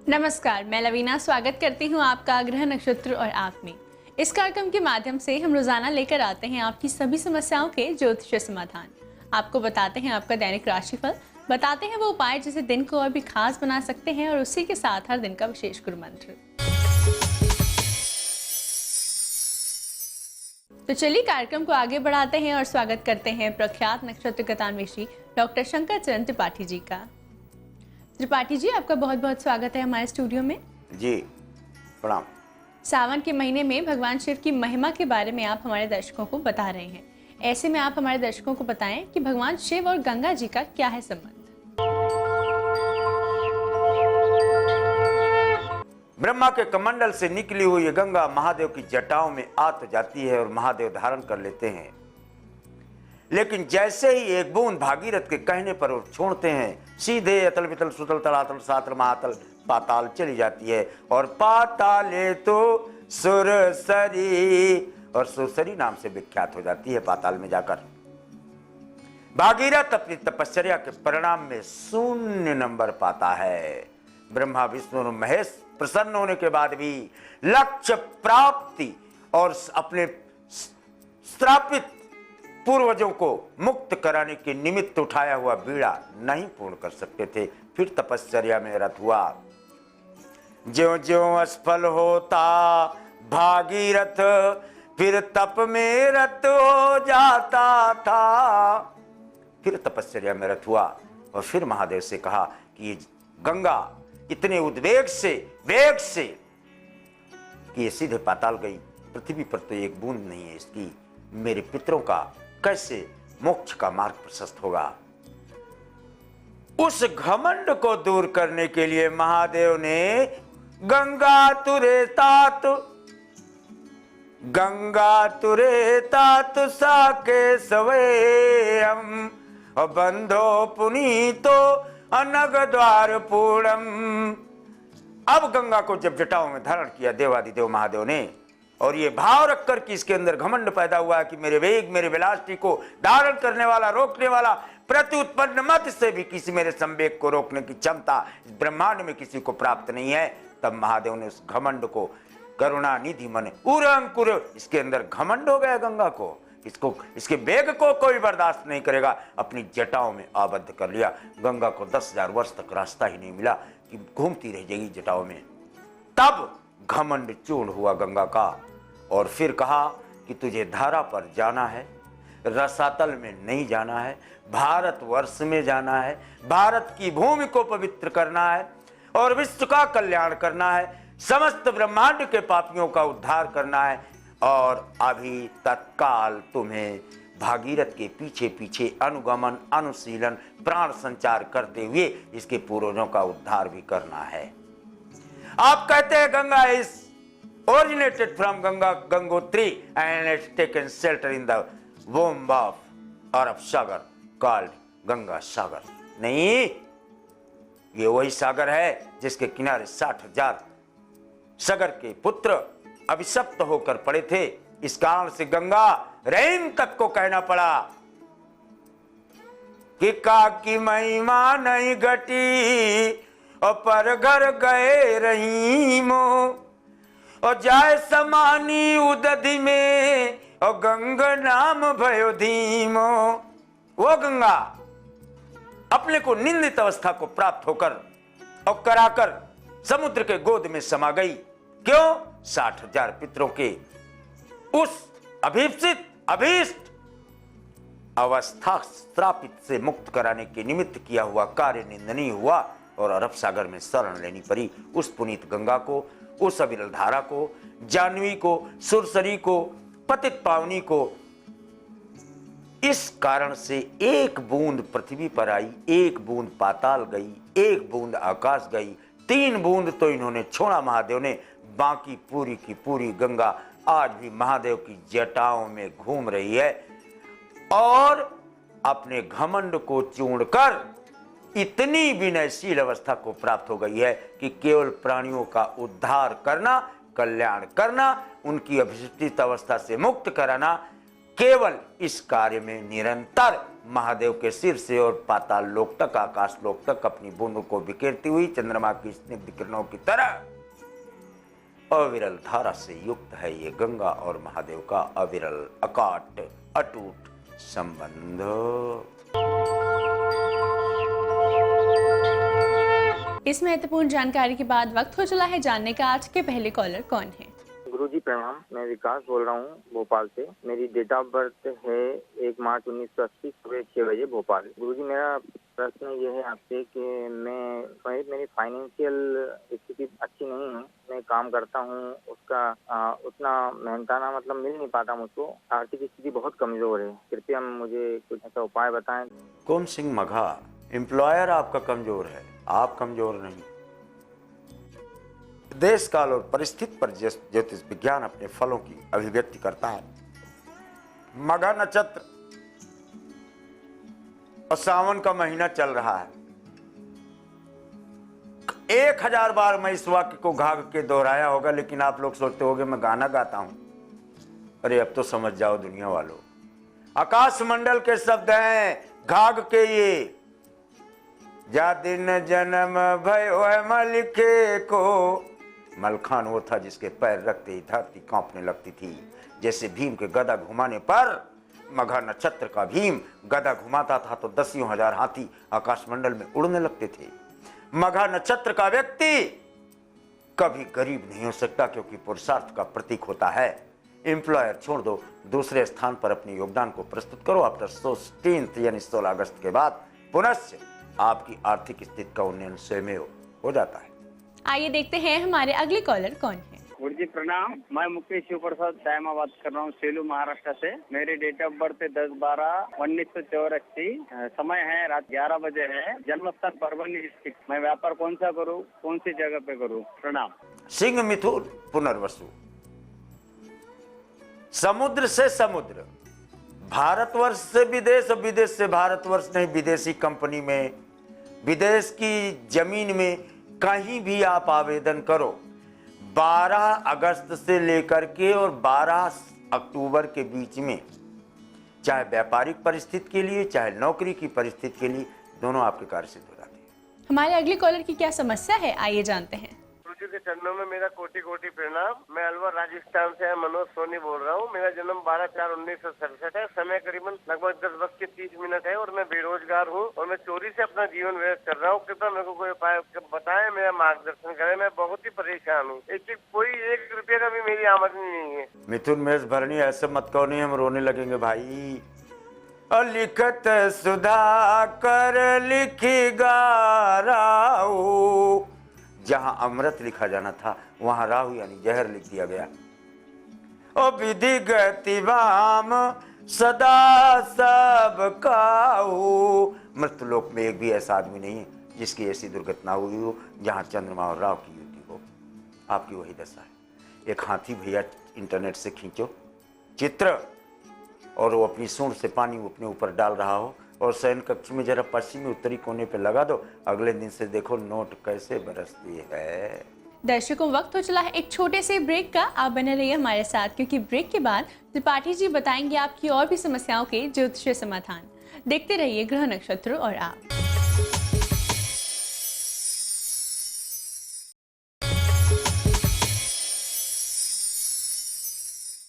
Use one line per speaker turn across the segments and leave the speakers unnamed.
नमस्कार, मैं लवीना स्वागत करती हूँ आपका ग्रह नक्षत्र और आप में। इस कार्यक्रम के माध्यम से हम रोजाना लेकर आते हैं आपकी सभी समस्याओं के ज्योतिष समाधान। आपको बताते हैं आपका दैनिक राशिफल, बताते हैं वो उपाय जिसे दिन को और भी खास बना सकते हैं और उसी के साथ हर दिन का विशेष गुरु मंत्र। तो चलिए कार्यक्रम को आगे बढ़ाते हैं और स्वागत करते हैं प्रख्यात नक्षत्र गतान्वेषी डॉक्टर शंकर चरण त्रिपाठी जी का। त्रिपाठी जी, आपका बहुत बहुत स्वागत है हमारे स्टूडियो में।
जी प्रणाम।
सावन के महीने में भगवान शिव की महिमा के बारे में आप हमारे दर्शकों को बता रहे हैं। ऐसे में आप हमारे दर्शकों को बताएं कि भगवान शिव और गंगा जी का क्या है संबंध।
ब्रह्मा के कमंडल से निकली हुई ये गंगा महादेव की जटाओं में आ तो जाती है और महादेव धारण कर लेते हैं, लेकिन जैसे ही एक बूंद भागीरथ के कहने पर वो छोड़ते हैं, सीधे अतल वितल सुतल तलातल सातल महातल पाताल चली जाती है। और पाताले तो सुरसरी, और सुरसरी नाम से विख्यात हो जाती है पाताल में जाकर। भागीरथ अपनी तपस्या के परिणाम में 0 नंबर पाता है। ब्रह्मा विष्णु और महेश प्रसन्न होने के बाद भी लक्ष्य प्राप्ति और अपने श्रापित पूर्वजों को मुक्त कराने के निमित्त उठाया हुआ बीड़ा नहीं पूर्ण कर सकते थे। फिर तपस्या में रत हुआ। ज्यों ज्यों असफल होता भागीरथ, फिर तप में रत हो जाता था। फिर तपस्या में रत हुआ और फिर महादेव से कहा कि ये गंगा इतने उद्वेग से वेग से कि ये सीधे पाताल गई, पृथ्वी पर तो एक बूंद नहीं है इसकी। मेरे पितरों का कैसे मोक्ष का मार्ग प्रशस्त होगा। उस घमंड को दूर करने के लिए महादेव ने गंगा तुरे तात साके सवेयम बंधो पुनीतो अनग द्वार पूर्णम। अब गंगा को जब जटाओं में धारण किया देवादिदेव महादेव ने, और ये भाव रखकर कि इसके अंदर घमंड पैदा हुआ कि मेरे वेग मेरे विलासिटी को धारण करने वाला रोकने वाला प्रति उत्पन्न मत से भी किसी मेरे संवेग को रोकने की क्षमता इस ब्रह्मांड में किसी को प्राप्त नहीं है। तब महादेव ने उस घमंड को करुणा निधि मन उरंकुर, इसके अंदर घमंड हो गया गंगा को, इसको इसके वेग को कोई बर्दाश्त नहीं करेगा, अपनी जटाओं में आबद्ध कर लिया। गंगा को 10,000 वर्ष तक रास्ता ही नहीं मिला कि घूमती रह जाएगी जटाओं में। तब घमंड चूर्ण हुआ गंगा का और फिर कहा कि तुझे धारा पर जाना है, रसातल में नहीं जाना है, भारतवर्ष में जाना है, भारत की भूमि को पवित्र करना है और विश्व का कल्याण करना है, समस्त ब्रह्मांड के पापियों का उद्धार करना है। और अभी तत्काल तुम्हें भागीरथ के पीछे पीछे अनुगमन अनुशीलन प्राण संचार करते हुए इसके पूर्वजों का उद्धार भी करना है। आप कहते हैं Ganga is originated from Gangotri and it's taken shelter in the womb of Arab Sagar called Ganga Sagar। नहीं, ये वही सागर है जिसके किनारे 60,000 सागर के पुत्र अभिशप्त होकर पड़े थे। इस कारण से गंगा रहीम तक को कहना पड़ा कि काकी महिमा नहीं घटी और पर घर गए रहीमो और जाय समानी उदधि में और गंगा नाम भयो धीमो। वो गंगा अपने को निंदित अवस्था को प्राप्त होकर और कराकर समुद्र के गोद में समा गई। क्यों? 60,000 पितरों के उस अभीष्ट अवस्था श्रापित से मुक्त कराने के निमित्त किया हुआ कार्य निंदनीय हुआ और अरब सागर में शरण लेनी पड़ी उस पुनीत गंगा को, उस अविरल धारा को, जानवी को, सुरसरी को, पतित पावनी को। इस कारण से एक बूंद पृथ्वी पर आई, एक बूंद पाताल गई, एक बूंद आकाश गई, 3 बूंद तो इन्होंने छोड़ा महादेव ने। बाकी पूरी की पूरी गंगा आज भी महादेव की जटाओं में घूम रही है और अपने घमंड को चूर्ण कर इतनी विनयशील अवस्था को प्राप्त हो गई है कि केवल प्राणियों का उद्धार करना, कल्याण करना, उनकी अभिष्टित अवस्था से मुक्त कराना, केवल इस कार्य में निरंतर महादेव के सिर से और पाताल लोक तक, आकाश लोक तक अपनी बूंदों को बिखेरती हुई चंद्रमा की स्निग्ध किरणों की तरह अविरल धारा से युक्त है ये गंगा और महादेव का अविरल, अकाट, अटूट संबंध।
इस महत्वपूर्ण जानकारी के बाद वक्त हो चला है जानने का आज के पहले कॉलर कौन है।
गुरुजी प्रणाम, मैं विकास बोल रहा हूँ भोपाल से। मेरी डेट ऑफ बर्थ है 1 मार्च 1980 सुबह 6 बजे भोपाल। गुरुजी मेरा प्रश्न ये है आपसे कि मेरी फाइनेंशियल स्थिति अच्छी नहीं है। मैं काम करता हूँ, उसका उतना मेहनताना मतलब मिल नहीं पाता मुझको। आर्थिक स्थिति बहुत कमजोर है, कृपया मुझे कुछ ऐसा उपाय बताएं।
कुम सिंह मघा, एम्प्लॉयर आपका कमजोर है, आप कमजोर नहीं। देश काल और परिस्थिति पर ज्योतिष विज्ञान अपने फलों की अभिव्यक्ति करता है। मघा नक्षत्र और सावन का महीना चल रहा है। 1000 बार मैं इस वाक्य को घाघ के दोहराया होगा, लेकिन आप लोग सोचते होंगे मैं गाना गाता हूं। अरे अब तो समझ जाओ दुनिया वालों, आकाश मंडल के शब्द हैं घाघ के ये। जा दिन जन्म भयो है मलिके को। मलखान वो था जिसके पैर रखते ही धरती कांपने लगती थी। जैसे भीम के गदा घुमाने पर मघा नक्षत्र का भीम गदा घुमाता था तो 10,000 हाथी आकाशमंडल में उड़ने लगते थे। मघा नक्षत्र का व्यक्ति कभी गरीब नहीं हो सकता, क्योंकि पुरुषार्थ का प्रतीक होता है। एम्प्लॉयर छोड़ दो, दूसरे स्थान पर अपने योगदान को प्रस्तुत करो। आफ्टर 16 यानी 16 अगस्त के बाद पुनश्च आपकी आर्थिक स्थिति का उन्नयन स्वयं हो जाता है।
आइए देखते हैं हमारे अगले कॉलर कौन है।
गुरुजी प्रणाम, मैं मुकेश शिव प्रसाद दायमा बात कर रहा हूँ, सेलू महाराष्ट्र से। मेरी डेट ऑफ बर्थ है 10/12/1984। समय है रात 11 बजे है। जन्म स्थान परभनी डिस्ट्रिक्ट। मैं व्यापार कौन सा करूँ, कौन सी जगह पे करूँ? प्रणाम।
सिंह मिथुन पुनर्वसु, समुद्र से समुद्र, भारतवर्ष से विदेश और विदेश से भारतवर्ष नहीं। विदेशी कंपनी में, विदेश की जमीन में कहीं भी आप आवेदन करो। 12 अगस्त से लेकर के और 12 अक्टूबर के बीच में, चाहे व्यापारिक परिस्थिति के लिए चाहे नौकरी की परिस्थिति के लिए, दोनों आपके कार्य सिद्ध हो जाते हैं।
हमारे अगले कॉलर की क्या समस्या है, आइए जानते हैं।
गुरुजी के चरणों में मेरा कोटि कोटि प्रणाम। मैं अलवर राजस्थान से मनोज सोनी बोल रहा हूँ। मेरा जन्म 12/4/1967 है। समय करीबन लगभग 10:30 है और मैं बेरोजगार हूँ और मैं चोरी से अपना जीवन व्यस्त कर रहा हूँ। कृपया मेरे को कोई उपाय बताएं, मेरा मार्गदर्शन करें। मैं बहुत ही परेशान हूँ। कोई 1 रुपये का भी मेरी आमदनी नहीं है।
मिथुन मेष भरनी, ऐसे मत कहो, नहीं हम रोने लगेंगे भाई। लिखत सुधा कर लिखी गाराऊ, जहां अमृत लिखा जाना था वहां राहु यानी जहर लिख दिया गया। ओ विधि गति वाम सदा सब काऊ। मृत्युलोक में एक भी ऐसा आदमी नहीं है जिसकी ऐसी दुर्घटना हुई हो जहां चंद्रमा और राहु की युति हो। आपकी वही दशा है। एक हाथी भैया इंटरनेट से खींचो चित्र और वो अपनी सूंड से पानी अपने ऊपर डाल रहा हो और शयन कक्ष में जरा पश्चिमी उत्तरी कोने पे लगा दो, अगले दिन से देखो नोट कैसे बरसती है।
दर्शकों, वक्त हो चला है एक छोटे से ब्रेक का। आप बने रहिए हमारे साथ, क्योंकि ब्रेक के बाद त्रिपाठी जी बताएंगे आपकी और भी समस्याओं के ज्योतिषीय समाधान। देखते रहिए ग्रह नक्षत्र और आप।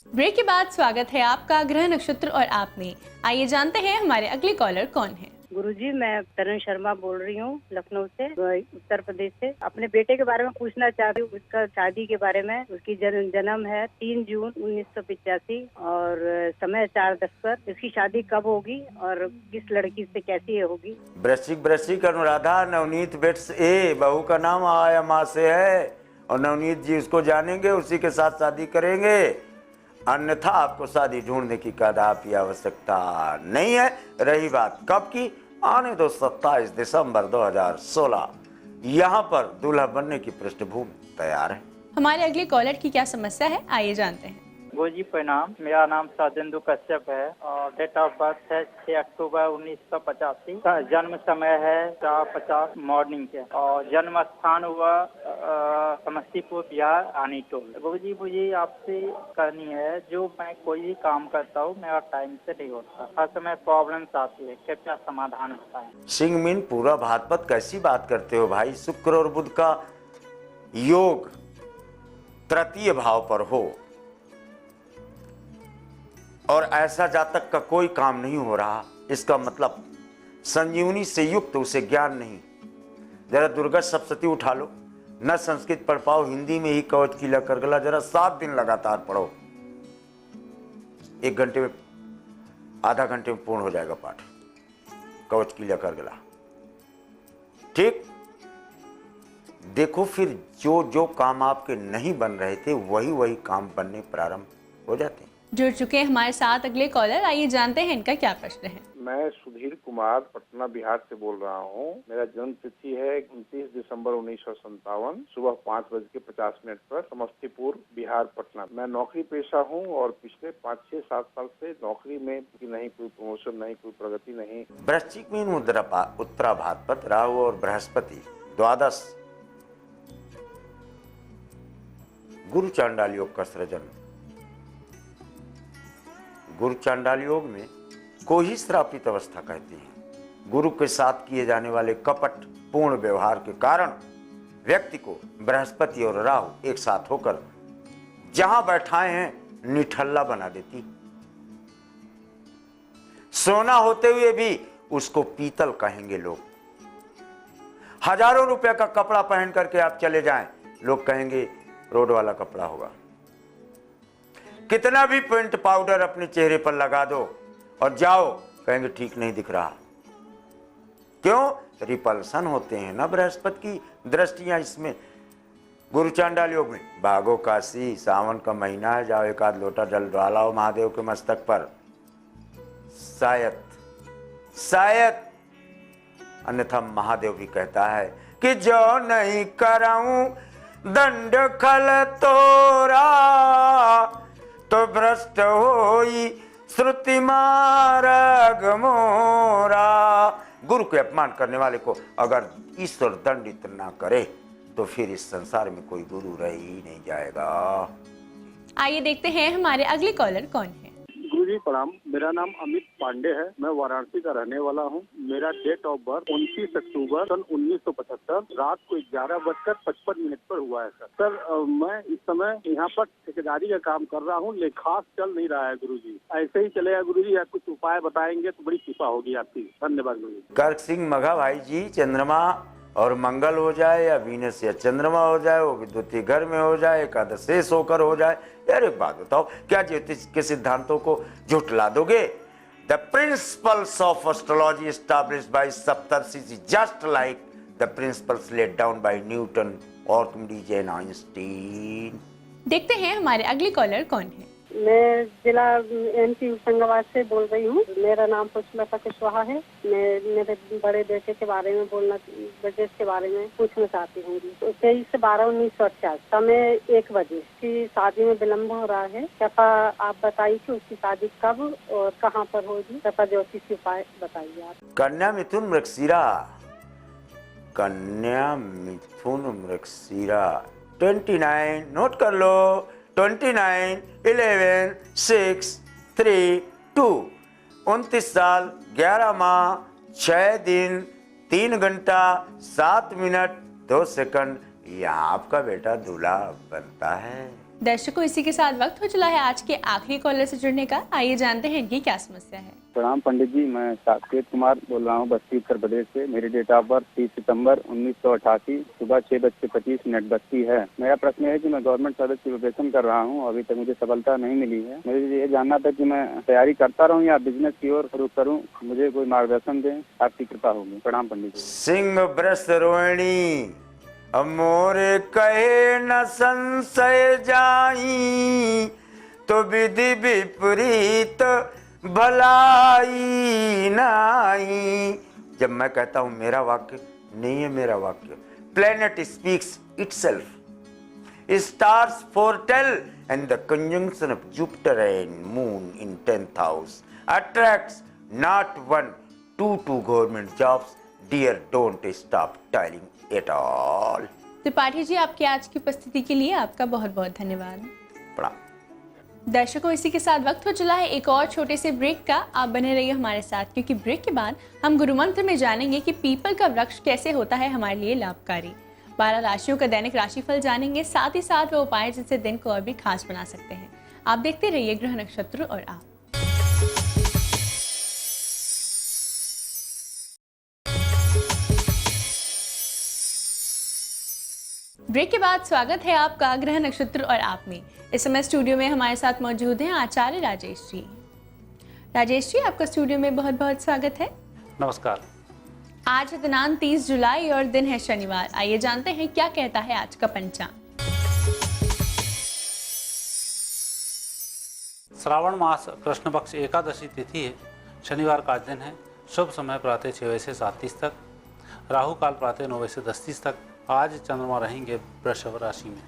ब्रेक के बाद स्वागत है आपका ग्रह नक्षत्र और आप में। आइए जानते हैं हमारे अगले कॉलर कौन है।
गुरुजी, मैं तरुण शर्मा बोल रही हूँ लखनऊ से, उत्तर प्रदेश से। अपने बेटे के बारे में पूछना चाहती हूँ, उसका शादी के बारे में। उसकी जन्म है 3 जून 1985 और समय 4:10 पर। इसकी शादी कब होगी और किस लड़की से कैसी होगी?
वृश्चिक अनुराधा नवनीत बेट्स ए, बहू का नाम आया माँ से है और नवनीत जी उसको जानेंगे, उसी के साथ शादी करेंगे। अन्यथा आपको शादी ढूंढने की कदापि आवश्यकता नहीं है। रही बात कब की, आने दो 27 दिसंबर 2016। यहाँ पर दूल्हा बनने की पृष्ठभूमि तैयार है।
हमारे अगले कॉलर की क्या समस्या है, आइए जानते हैं।
गुरुजी प्रणाम। मेरा नाम साजेंदु कश्यप है और डेट ऑफ बर्थ है 6 अक्टूबर 1985। जन्म समय है 4:50 मॉर्निंग के और जन्म स्थान हुआ समस्तीपुर बिहार आनी टोल। गुरुजी मुझे आपसे करनी है, जो मैं कोई भी काम करता हूँ मेरा टाइम से नहीं होता, हर समय प्रॉब्लम्स आती है, कृपया समाधान बताएं।
सिंह मीन पूरा भाद्रपद कैसी बात करते हो भाई। शुक्र और बुध का योग तृतीय भाव पर हो और ऐसा जातक का कोई काम नहीं हो रहा, इसका मतलब संजीवनी से युक्त उसे ज्ञान नहीं। जरा दुर्गा सप्तशती उठा लो, न संस्कृत पढ़ पाओ, हिंदी में ही कवच कीला कर गला जरा 7 दिन लगातार पढ़ो, 1 घंटे में आधा घंटे में पूर्ण हो जाएगा पाठ कवच कीला कर गला। ठीक, देखो फिर जो जो काम आपके नहीं बन रहे थे वही वही काम बनने प्रारंभ हो जाते हैं।
जुड़ चुके हैं हमारे साथ अगले कॉलर, आइए जानते हैं इनका क्या प्रश्न है।
मैं सुधीर कुमार पटना बिहार से बोल रहा हूँ। मेरा जन्म तिथि है 29 दिसंबर 1957 सुबह 5:50 पर, समस्तीपुर बिहार पटना। मैं नौकरी पेशा हूँ और पिछले 5-6-7 साल से नौकरी में नहीं कोई प्रमोशन, नहीं कोई प्रगति नहीं।
वृश्चिक मीन उत्तरा भाद्रपद, राहु और बृहस्पति द्वादश गुरु चांडाल योग का सृजन। गुरु चांडाल योग में को ही श्रापित अवस्था कहते हैं। गुरु के साथ किए जाने वाले कपट पूर्ण व्यवहार के कारण व्यक्ति को बृहस्पति और राहु एक साथ होकर जहां बैठाए हैं निठल्ला बना देती। सोना होते हुए भी उसको पीतल कहेंगे लोग। हजारों रुपए का कपड़ा पहन करके आप चले जाएं, लोग कहेंगे रोड वाला कपड़ा होगा। कितना भी पेंट पाउडर अपने चेहरे पर लगा दो और जाओ, कहेंगे ठीक नहीं दिख रहा। क्यों? रिपल्सन होते हैं ना बृहस्पति की दृष्टियां इसमें। गुरु चांडाल योग में भागो काशी, सावन का महीना है, जाओ 1 आध लोटा जल डालाओ महादेव के मस्तक पर, शायद अन्यथा महादेव भी कहता है कि जो नहीं कराऊं दंड खल तोरा तो भ्रष्ट होई श्रुति मार्ग मोरा। गुरु के अपमान करने वाले को अगर ईश्वर दंडित ना करे तो फिर इस संसार में कोई गुरु रह ही नहीं जाएगा।
आइए देखते हैं हमारे अगले कॉलर कौन है।
गुरुजी प्रणाम। मेरा नाम अमित पांडे है। मैं वाराणसी का रहने वाला हूँ। मेरा डेट ऑफ बर्थ 29 अक्टूबर सन 1975 रात को 11:55 पर हुआ है। सर मैं इस समय यहाँ पर ठेकेदारी का काम कर रहा हूँ, लेकिन खास चल नहीं रहा है गुरुजी। ऐसे ही चलेगा गुरुजी, या कुछ उपाय बताएंगे तो बड़ी कृपा होगी आपकी। धन्यवाद गुरुजी।
कर्क सिंह मघा भाई जी, चंद्रमा और मंगल हो जाए या वीनस या चंद्रमा हो जाए, वो विद्युतीय घर में हो जाए, एकादश शेष होकर हो जाए। यार एक बात बताओ, क्या ज्योतिष के सिद्धांतों को झुठला दोगे? The principles of astrology established by Saptarshi just like the principles laid down by Newton और एंड आइंस्टीन।
देखते हैं हमारे अगले कॉलर कौन है।
मैं जिला MP होशंगाबाद से बोल रही हूँ। मेरा नाम पुष्पलता कुशवाहा है। मैं मेरे बड़े बेटे के बारे में बजट के बारे में पूछना चाहती हूँ। 23/12/1988 समय 1 बजे की शादी में विलम्ब हो रहा है। कृपया आप बताइए कि उसकी शादी कब और कहाँ पर होगी। कृपया ज्योतिष उपाय बताइए आप।
कन्या मिथुन मृगशिरा, कन्या मिथुन मृगशिरा 29, नोट कर लो, 29, 11, 6, 3, 2, 29 साल 11 माह 6 दिन 3 घंटा 7 मिनट 2 सेकंड, यहाँ आपका बेटा दूल्हा बनता है।
दर्शकों, इसी के साथ वक्त हो चला है आज के आखिरी कॉलर से जुड़ने का। आइए जानते हैं इनकी क्या समस्या है।
प्रणाम पंडित जी, मैं साकेत कुमार बोल रहा हूँ बस्ती उत्तर प्रदेश से। मेरी डेट ऑफ बर्थ 30 सितंबर 1988 सुबह 6:25 बस्ती है। मेरा प्रश्न है कि मैं गवर्नमेंट सर्विस की प्रिपरेशन कर रहा हूँ, अभी तक मुझे सफलता नहीं मिली है। मुझे ये जानना था कि मैं तैयारी करता रहूँ या बिजनेस की ओर रुख करूँ, मुझे कोई मार्गदर्शन दें, आपकी कृपा होगी। प्रणाम पंडित जी।
सिंह वृष रोहिणी मोरे कहे न संशय जाई, तो विधि विपरीत भलाई नाई। जब मैं कहता हूं मेरा वाक्य नहीं है, मेरा वाक्य planet speaks itself. stars foretell, and the conjunction of Jupiter and Moon in 10th house attracts not 1, 2 government jobs. Dear, don't stop toiling at all.
Tripathi ji, आपकी आज की उपस्थिति के लिए आपका बहुत बहुत धन्यवाद।
प्रणाम।
दर्शकों, इसी के साथ वक्त हो चला है एक और छोटे से ब्रेक का। आप बने रहिए हमारे साथ, क्योंकि ब्रेक के बाद हम गुरु मंत्र में जानेंगे कि पीपल का वृक्ष कैसे होता है हमारे लिए लाभकारी। 12 राशियों का दैनिक राशिफल जानेंगे, साथ ही साथ वो उपाय जिनसे दिन को और भी खास बना सकते हैं। आप देखते रहिए ग्रह नक्षत्र और आप। ब्रेक के बाद स्वागत है आपका ग्रह नक्षत्र और आप में। इस समय स्टूडियो में हमारे साथ मौजूद हैं आचार्य राजेश जी। राजेश जी, आपका स्टूडियो में बहुत बहुत स्वागत है।
नमस्कार।
आज है दिनांक 30 जुलाई और दिन है शनिवार। आइए जानते हैं क्या कहता है आज का पंचांग।
श्रावण मास कृष्ण पक्ष एकादशी तिथि है। शनिवार का दिन है। शुभ समय प्रातः 6 बजे से 7:30 तक, राहु काल प्रातः 9 बजे से 10:30 तक। आज चंद्रमा रहेंगे वृषभ राशि में।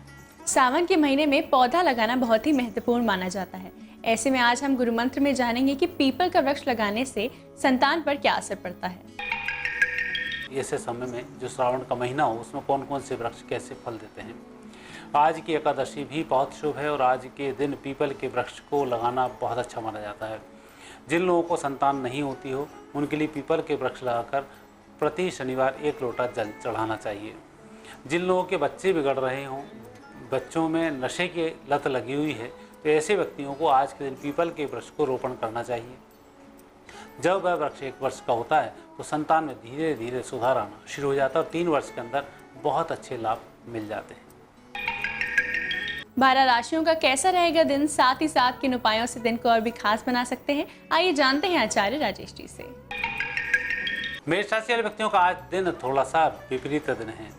सावन के महीने में पौधा लगाना बहुत ही महत्वपूर्ण माना जाता है। ऐसे में आज हम गुरु मंत्र में जानेंगे कि पीपल का वृक्ष लगाने से संतान पर क्या असर पड़ता है।
ऐसे समय में जो श्रावण का महीना हो उसमें कौन कौन से वृक्ष कैसे फल देते हैं। आज की एकादशी भी बहुत शुभ है और आज के दिन पीपल के वृक्ष को लगाना बहुत अच्छा माना जाता है। जिन लोगों को संतान नहीं होती हो उनके लिए पीपल के वृक्ष लगाकर प्रति शनिवार 1 लोटा जल चढ़ाना चाहिए। जिन लोगों के बच्चे बिगड़ रहे हों, बच्चों में नशे की लत लगी हुई है, तो ऐसे व्यक्तियों को आज के दिन पीपल के वृक्ष को रोपण करना चाहिए। जब वह वृक्ष 1 वर्ष का होता है तो संतान में धीरे धीरे सुधार आना शुरू हो जाता है और 3 वर्ष के अंदर बहुत अच्छे लाभ मिल जाते हैं।
12 राशियों का कैसा रहेगा दिन, साथ ही साथ किन उपायों से दिन को और भी खास बना सकते हैं, आइए जानते हैं आचार्य राजेश जी से।
मेष राशि वाले व्यक्तियों का आज दिन थोड़ा सा विपरीत दिन है।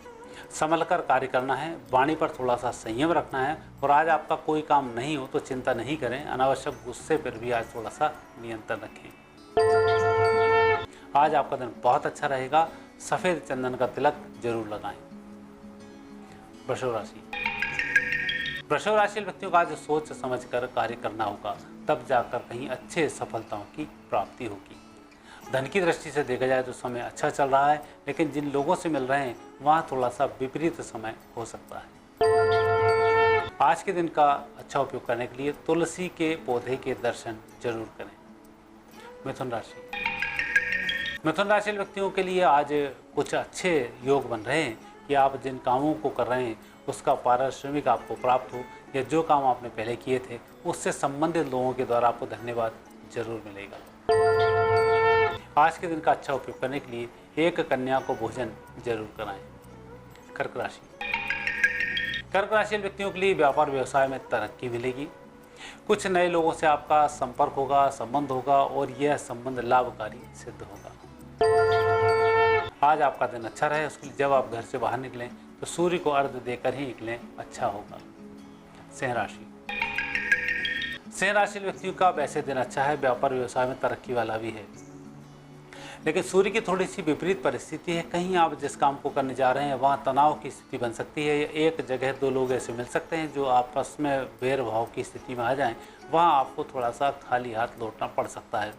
संभल कर कार्य करना है, वाणी पर थोड़ा सा संयम रखना है और आज आपका कोई काम नहीं हो तो चिंता नहीं करें। अनावश्यक गुस्से पर भी आज थोड़ा सा नियंत्रण रखें। आज आपका दिन बहुत अच्छा रहेगा। सफेद चंदन का तिलक जरूर लगाएं। वृषभ राशि वाले व्यक्तियों का आज सोच समझ कर कार्य करना होगा, तब जाकर कहीं अच्छे सफलताओं की प्राप्ति होगी। धन की दृष्टि से देखा जाए तो समय अच्छा चल रहा है, लेकिन जिन लोगों से मिल रहे हैं वहाँ थोड़ा सा विपरीत समय हो सकता है। आज के दिन का अच्छा उपयोग करने के लिए तुलसी के पौधे के दर्शन जरूर करें। मिथुन राशि व्यक्तियों के लिए आज कुछ अच्छे योग बन रहे हैं कि आप जिन कामों को कर रहे हैं उसका पारिश्रमिक आपको प्राप्त हो, या जो काम आपने पहले किए थे उससे संबंधित लोगों के द्वारा आपको धन्यवाद जरूर मिलेगा। आज के दिन का अच्छा उपयोग करने के लिए एक कन्या को भोजन जरूर कराएं। कर्क राशि व्यक्तियों के लिए व्यापार व्यवसाय में तरक्की मिलेगी। कुछ नए लोगों से आपका संपर्क होगा, संबंध होगा और यह संबंध लाभकारी सिद्ध होगा। आज आपका दिन अच्छा रहे, उसके लिए जब आप घर से बाहर निकलें तो सूर्य को अर्घ्य देकर ही निकलें, अच्छा होगा। सिंह राशि व्यक्तियों का वैसे दिन अच्छा है, व्यापार व्यवसाय में तरक्की वाला भी है, लेकिन सूर्य की थोड़ी सी विपरीत परिस्थिति है। कहीं आप जिस काम को करने जा रहे हैं वहाँ तनाव की स्थिति बन सकती है, या एक जगह 2 लोग ऐसे मिल सकते हैं जो आपस में भेदभाव की स्थिति में आ जाएं, वहाँ आपको थोड़ा सा खाली हाथ लौटना पड़ सकता है,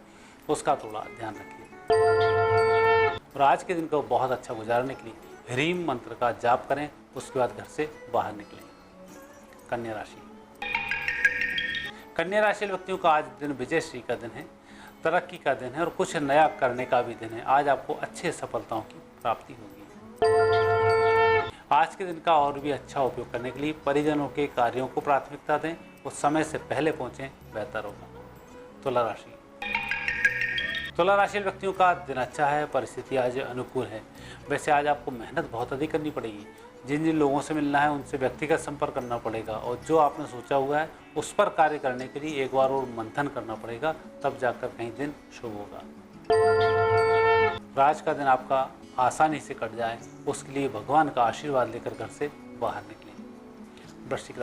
उसका थोड़ा ध्यान रखिए। और आज के दिन को बहुत अच्छा गुजारने के लिए ह्रीम मंत्र का जाप करें, उसके बाद घर से बाहर निकलें। कन्या राशि व्यक्तियों का आज दिन विजयश्री का दिन है, तरक्की का दिन है और कुछ नया करने का भी दिन है। आज आपको अच्छे सफलताओं की प्राप्ति होगी। आज के दिन का और भी अच्छा उपयोग करने के लिए परिजनों के कार्यों को प्राथमिकता दें और समय से पहले पहुंचें, बेहतर होगा। तुला राशि व्यक्तियों का दिन अच्छा है, परिस्थिति आज अनुकूल है। वैसे आज आपको मेहनत बहुत अधिक करनी पड़ेगी। जिन जिन लोगों से मिलना है उनसे व्यक्तिगत संपर्क करना पड़ेगा और जो आपने सोचा हुआ है उस पर कार्य करने के लिए एक बार और मंथन करना पड़ेगा, तब जाकर कहीं दिन शुभ होगा। आज का दिन आपका आसानी से कट जाए, उसके लिए भगवान का आशीर्वाद लेकर घर से बाहर निकलें। वृश्चिक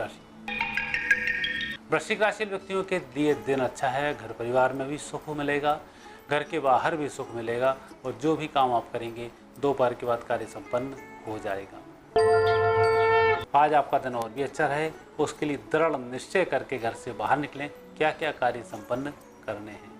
राशि व्यक्तियों के लिए दिन अच्छा है, घर परिवार में भी सुख मिलेगा, घर के बाहर भी सुख मिलेगा और जो भी काम आप करेंगे दोपहर के बाद कार्य संपन्न हो जाएगा। आज आपका दिन और भी अच्छा रहे, उसके लिए दृढ़ निश्चय करके घर से बाहर निकलें। क्या क्या कार्य संपन्न करने हैं।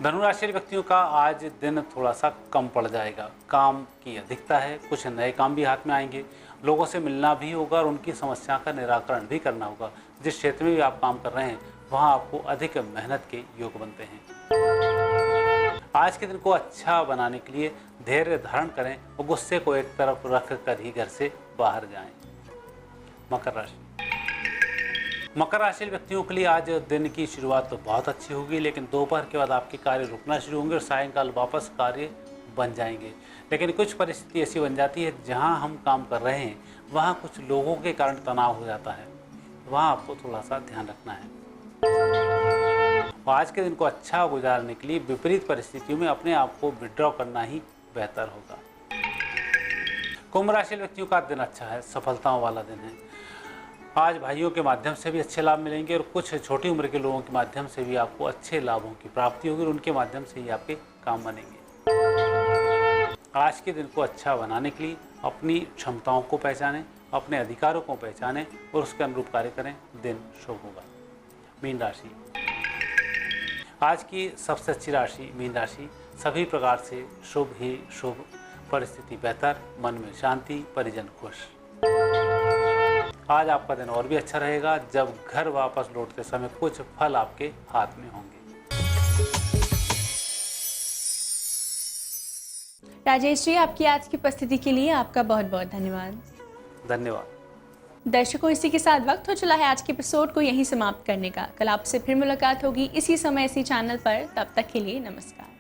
धनु राशि व्यक्तियों का आज दिन थोड़ा सा कम पड़ जाएगा। काम की अधिकता है, कुछ नए काम भी हाथ में आएंगे। लोगों से मिलना भी होगा और उनकी समस्या का निराकरण भी करना होगा। जिस क्षेत्र में भी आप काम कर रहे हैं वहाँ आपको अधिक मेहनत के योग बनते हैं। आज के दिन को अच्छा बनाने के लिए धैर्य धारण करें और गुस्से को एक तरफ रख कर ही घर से बाहर जाएं। मकर राशि। मकर राशि व्यक्तियों के लिए आज दिन की शुरुआत तो बहुत अच्छी होगी, लेकिन दोपहर के बाद आपके कार्य रुकना शुरू होंगे और सायंकाल वापस कार्य बन जाएंगे। लेकिन कुछ परिस्थिति ऐसी बन जाती है जहां हम काम कर रहे हैं वहां कुछ लोगों के कारण तनाव हो जाता है, वहां आपको थोड़ा सा ध्यान रखना है। आज के दिन को अच्छा गुजारने के लिए विपरीत परिस्थितियों में अपने आप को विड्रॉ करना ही बेहतर होगा। कुंभ राशि व्यक्तियों का दिन अच्छा है, सफलताओं वाला दिन है। आज भाइयों के माध्यम से भी अच्छे लाभ मिलेंगे और कुछ छोटी उम्र के लोगों के माध्यम से भी आपको अच्छे लाभों की प्राप्ति होगी और उनके माध्यम से ही आपके काम बनेंगे। आज के दिन को अच्छा बनाने के लिए अपनी क्षमताओं को पहचानें, अपने अधिकारों को पहचानें और उसके अनुरूप कार्य करें। दिन शुभ होगा। मीन राशि। आज की सबसे अच्छी राशि मीन राशि। सभी प्रकार से शुभ ही शुभ, परिस्थिति बेहतर, मन में शांति, परिजन खुश। आज आपका दिन और भी अच्छा रहेगा जब घर वापस लौटते समय कुछ फल आपके हाथ में होंगे।
राजेश जी, आपकी आज की उपस्थिति के लिए आपका बहुत बहुत धन्यवाद।
धन्यवाद।
दर्शकों, इसी के साथ वक्त हो चला है आज के एपिसोड को यहीं समाप्त करने का। कल आपसे फिर मुलाकात होगी इसी समय इसी चैनल पर। तब तक के लिए नमस्कार।